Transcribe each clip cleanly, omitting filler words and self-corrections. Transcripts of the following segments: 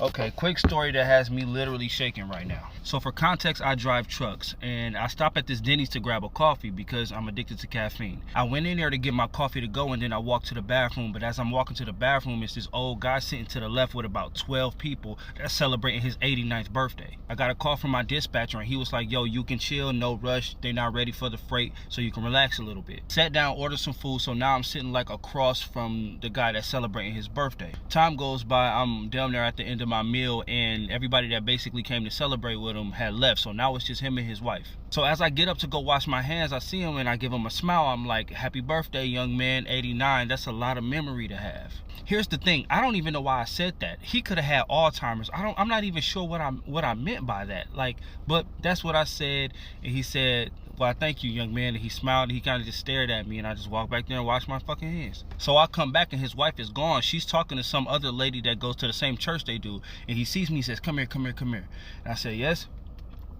Okay, quick story that has me literally shaking right now. So for context, I drive trucks and I stop at this Denny's to grab a coffee because I'm addicted to caffeine. I went in there to get my coffee to go and then I walked to the bathroom, but as I'm walking to the bathroom, it's this old guy sitting to the left with about 12 people that's celebrating his 89th birthday. I got a call from my dispatcher and he was like, yo, you can chill, no rush, they're not ready for the freight, so you can relax a little bit. Sat down, ordered some food, so now I'm sitting like across from the guy that's celebrating his birthday. Time goes by, I'm down there at the end of my meal and everybody that basically came to celebrate with him had left, so now it's just him and his wife. So as I get up to go wash my hands, I see him and I give him a smile. I'm like, happy birthday, young man, 89. That's a lot of memory to have. Here's the thing, I don't even know why I said that. He could have had Alzheimer's. I'm not even sure what I meant by that. Like, but that's what I said. And he said, well, thank you, young man. And he smiled and he kind of just stared at me and I just walked back there and washed my fucking hands. So I come back and his wife is gone. She's talking to some other lady that goes to the same church they do. And he sees me, he says, come here, come here, come here. And I said, yes.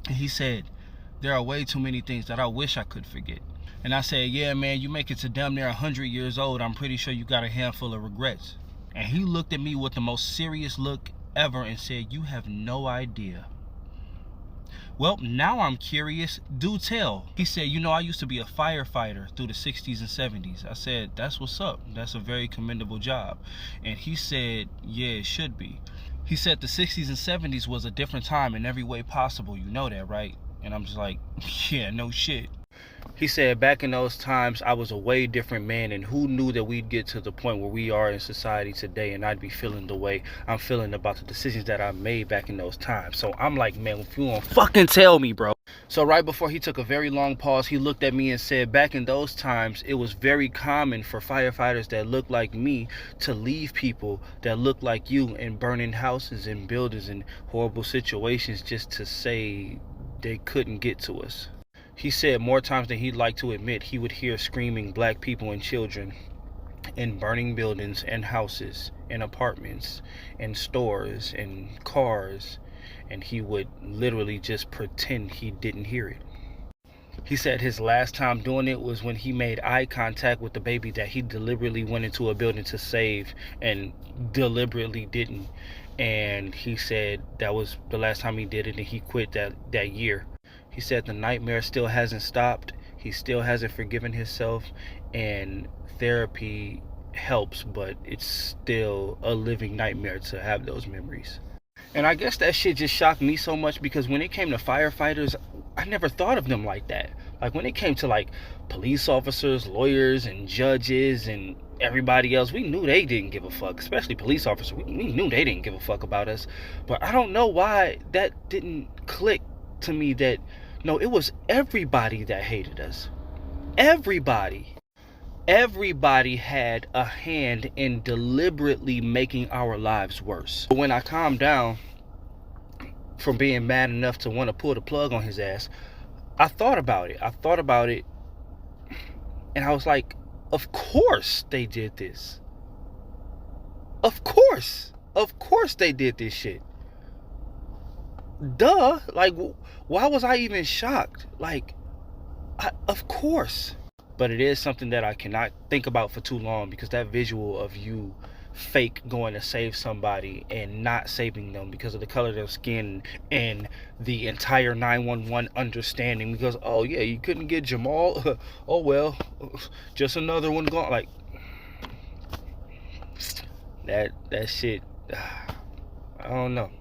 And he said, there are way too many things that I wish I could forget. And I said, yeah, man, you make it to damn near 100 years old. I'm pretty sure you got a handful of regrets. And he looked at me with the most serious look ever and said, you have no idea. Well, now I'm curious. Do tell. He said, you know, I used to be a firefighter through the 60s and 70s. I said, that's what's up. That's a very commendable job. And he said, yeah, it should be. He said the 60s and 70s was a different time in every way possible. You know that, right? And I'm just like, yeah, no shit. He said back in those times, I was a way different man, and who knew that we'd get to the point where we are in society today and I'd be feeling the way I'm feeling about the decisions that I made back in those times. So I'm like, man, if you won't fucking tell me, bro. So right before he took a very long pause, he looked at me and said, back in those times, it was very common for firefighters that looked like me to leave people that looked like you in burning houses and buildings and horrible situations just to say they couldn't get to us. He said more times than he'd like to admit, he would hear screaming black people and children in burning buildings and houses and apartments and stores and cars, and he would literally just pretend he didn't hear it. He said his last time doing it was when he made eye contact with the baby that he deliberately went into a building to save and deliberately didn't. And he said that was the last time he did it, and he quit that year. He said the nightmare still hasn't stopped. He still hasn't forgiven himself, and therapy helps, but it's still a living nightmare to have those memories. And I guess that shit just shocked me so much because when it came to firefighters, I never thought of them like that. Like when it came to like police officers, lawyers, and judges, and everybody else, we knew they didn't give a fuck, especially police officers. We knew they didn't give a fuck about us. But I don't know why that didn't click to me that, no, it was everybody that hated us. Everybody had a hand in deliberately making our lives worse. When I calmed down from being mad enough to want to pull the plug on his ass, I thought about it, and I was like, of course they did this. Of course they did this shit. Duh. Like, why was I even shocked? Like, of course. But it is something that I cannot think about for too long, because that visual of you fake going to save somebody and not saving them because of the color of their skin and the entire 911 understanding because, oh yeah, you couldn't get Jamal, oh well, just another one gone. Like, that shit, I don't know.